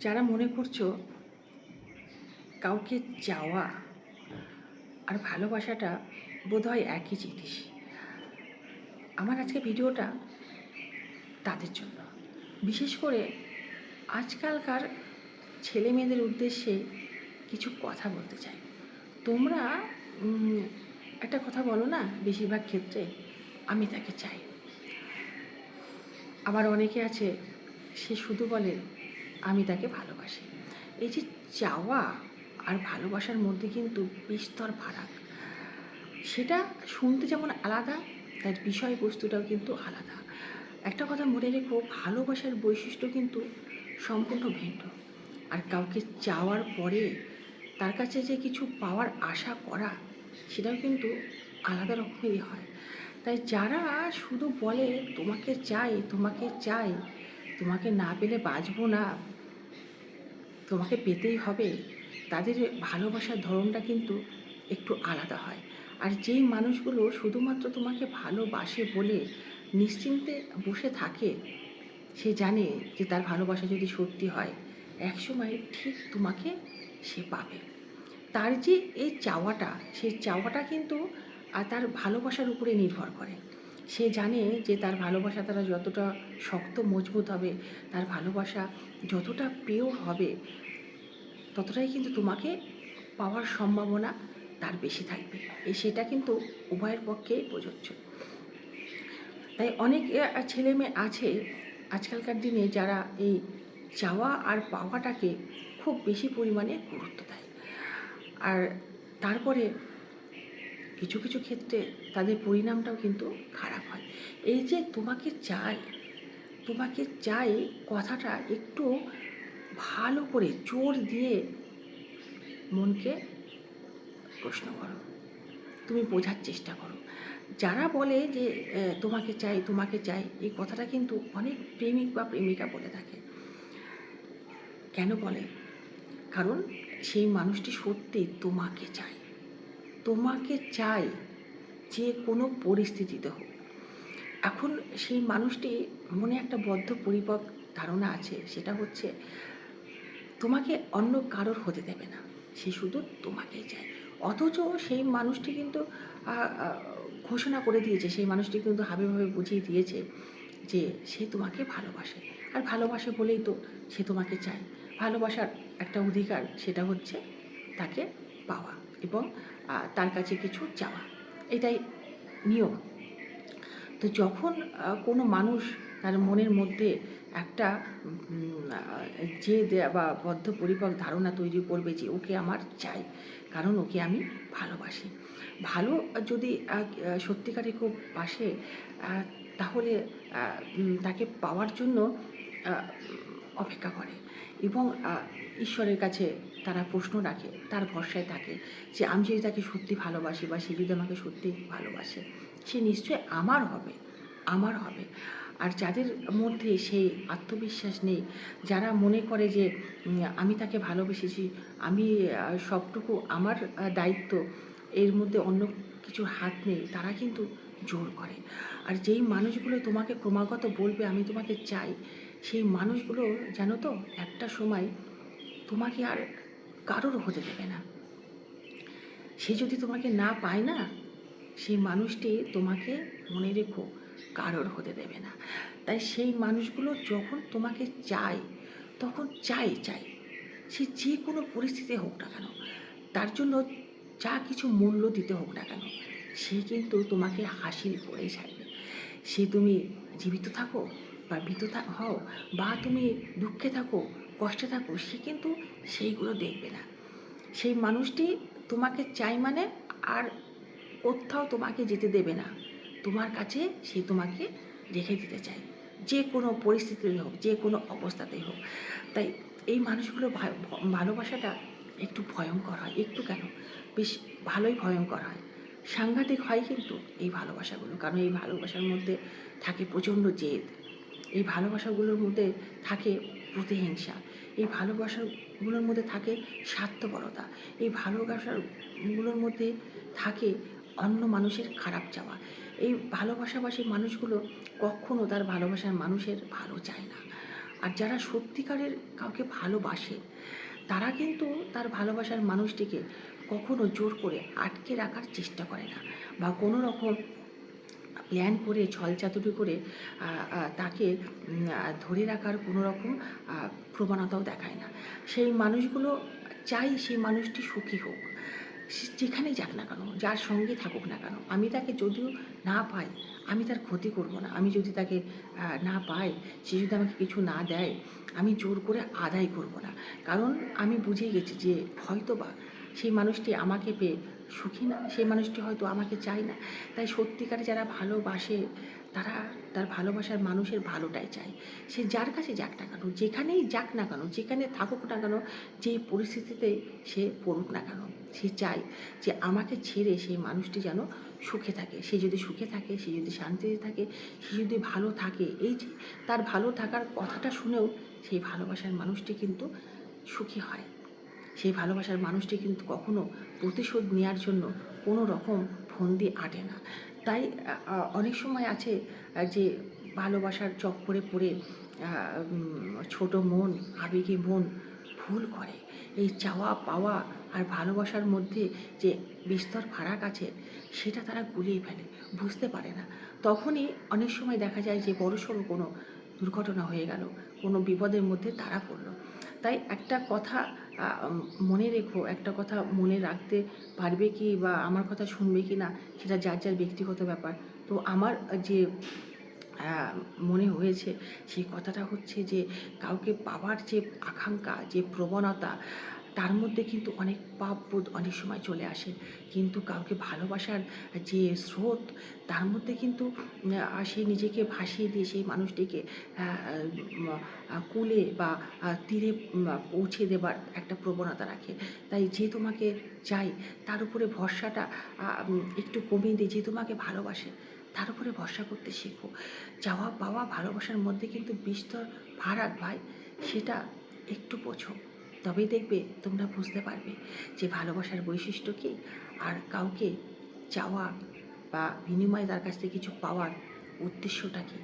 যারা মনে করছো কাউকে চাওয়া আর ভালোবাসাটা বোধহয় একই জিনিস, আমার আজকে ভিডিওটা তাদের জন্য। বিশেষ করে আজকালকার ছেলে মেয়েদের উদ্দেশ্যে কিছু কথা বলতে চাই। তোমরা একটা কথা বলো না, বেশিরভাগ ক্ষেত্রে আমি তাকে চাই। আবার অনেকে আছে সে শুধু বলে আমি তাকে ভালোবাসি। এই যে চাওয়া আর ভালোবাসার মধ্যে কিন্তু বিস্তর ফারাক। সেটা শুনতে যেমন আলাদা, তার বিষয়বস্তুটাও কিন্তু আলাদা। একটা কথা মনে রেখো, ভালোবাসার বৈশিষ্ট্য কিন্তু সম্পূর্ণ ভিন্ন। আর কাউকে চাওয়ার পরে তার কাছে যে কিছু পাওয়ার আশা করা, সেটাও কিন্তু আলাদা রকমেরই হয়। তাই যারা শুধু বলে তোমাকে চাই তোমাকে চাই, তোমাকে না পেলে বাঁচবো না, তোমাকে পেতেই হবে, তাদের ভালোবাসার ধরনটা কিন্তু একটু আলাদা হয়। আর যেই মানুষগুলো শুধুমাত্র তোমাকে ভালোবাসে বলে নিশ্চিন্তে বসে থাকে, সে জানে যে তার ভালোবাসা যদি সত্যি হয় একসময় ঠিক তোমাকে সে পাবে। তার যে এই চাওয়াটা, সেই চাওয়াটা কিন্তু তার ভালোবাসার উপরে নির্ভর করে। সে জানে যে তার ভালোবাসা তারা যতটা শক্ত মজবুত হবে, তার ভালোবাসা যতটা পিওর হবে, ততটাই কিন্তু তোমাকে পাওয়ার সম্ভাবনা তার বেশি থাকবে। সেটা কিন্তু উভয়ের পক্ষেই প্রযোজ্য। তাই অনেক ছেলে মেয়ে আছে আজকালকার দিনে যারা এই চাওয়া আর পাওয়াটাকে খুব বেশি পরিমাণে গুরুত্ব দেয়। আর তারপরে কিছু কিছু ক্ষেত্রে তাদের পরিণামটাও কিন্তু খারাপ হয়। এই যে তোমাকে চাই তোমাকে চাই কথাটা একটু ভালো করে জোর দিয়ে মনকে প্রশ্ন করো, তুমি বোঝার চেষ্টা করো। যারা বলে যে তোমাকে চাই, এই কথাটা কিন্তু অনেক প্রেমিক বা প্রেমিকা বলে থাকে। কেন বলে? কারণ সেই মানুষটি সত্যি তোমাকে চায়, তোমাকে চাই যে কোনো পরিস্থিতিতে হোক। এখন সেই মানুষটি মনে একটা বদ্ধ পরিপক ধারণা আছে, সেটা হচ্ছে তোমাকে অন্য কারোর হতে দেবে না, সে শুধু তোমাকেই চায়। অথচ সেই মানুষটি কিন্তু ঘোষণা করে দিয়েছে, সেই মানুষটি কিন্তু হাবিভাবে বুঝিয়ে দিয়েছে যে সে তোমাকে ভালোবাসে। আর ভালোবাসে বলেই তো সে তোমাকে চায়। ভালোবাসার একটা অধিকার, সেটা হচ্ছে তাকে পাওয়া এবং তার কাছে কিছু চাওয়া, এটাই নিয়ম। তো যখন কোনো মানুষ তার মনের মধ্যে একটা জেদ বা বদ্ধপরিকর ধারণা তৈরি করবে যে ওকে আমার চাই, কারণ ওকে আমি ভালোবাসি। ভালো যদি সত্যিকারে খুব বাসে, তাহলে তাকে পাওয়ার জন্য অপেক্ষা করে এবং ঈশ্বরের কাছে তারা প্রশ্ন রাখে, তার ভরসায় থাকে যে আমি যদি তাকে সত্যি ভালোবাসি বা সে যদি আমাকে সত্যি ভালোবাসে, সে নিশ্চয়ই আমার হবে, আমার হবে। আর যাদের মধ্যে সেই আত্মবিশ্বাস নেই, যারা মনে করে যে আমি তাকে ভালোবেসেছি, আমি সবটুকু আমার দায়িত্ব, এর মধ্যে অন্য কিছুর হাত নেই, তারা কিন্তু জোর করে। আর যেই মানুষগুলো তোমাকে ক্রমাগত বলবে আমি তোমাকে চাই, সেই মানুষগুলো জানো তো একটা সময় তোমাকে আর কারোর হতে দেবে না। সে যদি তোমাকে না পায় না, সেই মানুষটি তোমাকে মনে রেখো কারোর হতে দেবে না। তাই সেই মানুষগুলো যখন তোমাকে চায়, তখন চাই সে যে কোনো পরিস্থিতি হোক না কেন, তার জন্য যা কিছু মূল্য দিতে হোক না কেন, সে কিন্তু তোমাকে হাসিল করেই ছাড়বে। সে তুমি জীবিত থাকো বা মৃত হও, বা তুমি দুঃখে থাকো কষ্টে থাকো, সে কিন্তু সেইগুলো দেখবে না। সেই মানুষটি তোমাকে চাই মানে আর কোথাও তোমাকে যেতে দেবে না, তোমার কাছে সে তোমাকে রেখে দিতে চায়, যে কোনো পরিস্থিতিতে হোক, যে কোনো অবস্থাতেই হোক। তাই এই মানুষগুলো ভালোবাসাটা একটু ভয়ঙ্কর হয়, একটু কেন, বেশ ভালোই ভয়ঙ্কর হয়, সাংঘাতিক হয় কিন্তু এই ভালোবাসাগুলো। কারণ এই ভালোবাসার মধ্যে থাকে প্রচণ্ড জেদ, এই ভালোবাসাগুলোর মধ্যে থাকে প্রতিহিংসা, এই ভালোবাসাগুলোর মধ্যে থাকে স্বার্থপরতা, এই ভালোবাসাগুলোর মধ্যে থাকে অন্য মানুষের খারাপ চাওয়া। এই ভালোবাসাবাসী মানুষগুলো কখনো তার ভালোবাসার মানুষের ভালো চায় না। আর যারা সত্যিকারের কাউকে ভালোবাসে তারা কিন্তু তার ভালোবাসার মানুষটিকে কখনো জোর করে আটকে রাখার চেষ্টা করে না, বা কোনো রকম প্ল্যান করে ছলচাতুরি করে তাকে ধরে রাখার কোনো রকম প্রবণতাও দেখায় না। সেই মানুষগুলো চাই সেই মানুষটি সুখী হোক, সে যেখানেই যাক না কেন, যার সঙ্গে থাকুক না কেন। আমি তাকে যদিও না পাই, আমি তার ক্ষতি করব না। আমি যদি তাকে না পাই, সে যদি আমাকে কিছু না দেয়, আমি জোর করে আদায় করব না। কারণ আমি বুঝে গেছি যে হয়তোবা সেই মানুষটি আমাকে পেয়ে সুখী না, সেই মানুষটি হয়তো আমাকে চায় না। তাই সত্যিকারে যারা ভালোবাসে তারা তার ভালোবাসার মানুষের ভালোটাই চায়। সে যার কাছে যাক না কেন, যেখানেই যাক না কেন, যেখানে থাকুক না কেন, যে পরিস্থিতিতে সে পড়ুক না কেন, সে চায় যে আমাকে ছেড়ে সেই মানুষটি যেন সুখে থাকে। সে যদি সুখে থাকে, সে যদি শান্তিতে থাকে, সে যদি ভালো থাকে, এই যে তার ভালো থাকার কথাটা শুনেও সেই ভালোবাসার মানুষটি কিন্তু সুখী হয়। সেই ভালোবাসার মানুষটি কিন্তু কখনো প্রতিশোধ নেওয়ার জন্য কোনো রকম ফন্দি আঁটে না। তাই অনেক সময় আছে যে ভালোবাসার চক্করে পড়ে ছোট মন, আবেগী মন ভুল করে। এই চাওয়া পাওয়া আর ভালোবাসার মধ্যে যে বিস্তর ফারাক আছে সেটা তারা গুলিয়ে ফেলে, বুঝতে পারে না। তখনই অনেক সময় দেখা যায় যে বড়সড় কোনো দুর্ঘটনা হয়ে গেল, কোনো বিপদের মধ্যে তারা পড়ল। তাই একটা কথা মনে রেখো, একটা কথা মনে রাখতে পারবে কি বা আমার কথা শুনবে কি না সেটা যার যার ব্যক্তিগত ব্যাপার। তো আমার যে মনে হয়েছে সেই কথাটা হচ্ছে যে কাউকে পাওয়ার যে আকাঙ্ক্ষা, যে প্রবণতা, তার মধ্যে কিন্তু অনেক পাপবোধ অনেক সময় চলে আসে। কিন্তু কাউকে ভালোবাসার যে স্রোত, তার মধ্যে কিন্তু সে নিজেকে ভাসিয়ে দিয়ে সেই মানুষটিকে কূলে বা তীরে পৌঁছে দেবার একটা প্রবণতা রাখে। তাই যে তোমাকে চায় তার উপরে ভরসাটা একটু কমিয়ে দিয়ে, যে তোমাকে ভালোবাসে তার উপরে ভরসা করতে শেখো। চাওয়া পাওয়া ভালোবাসার মধ্যে কিন্তু বিস্তর ফারাক ভাই, সেটা একটু বোঝো। তবেই দেখবে তোমরা বুঝতে পারবে যে ভালোবাসার বৈশিষ্ট্য কী, আর কাউকে চাওয়া বা বিনিময়ে তার কাছ থেকে কিছু পাওয়ার উদ্দেশ্যটা কী।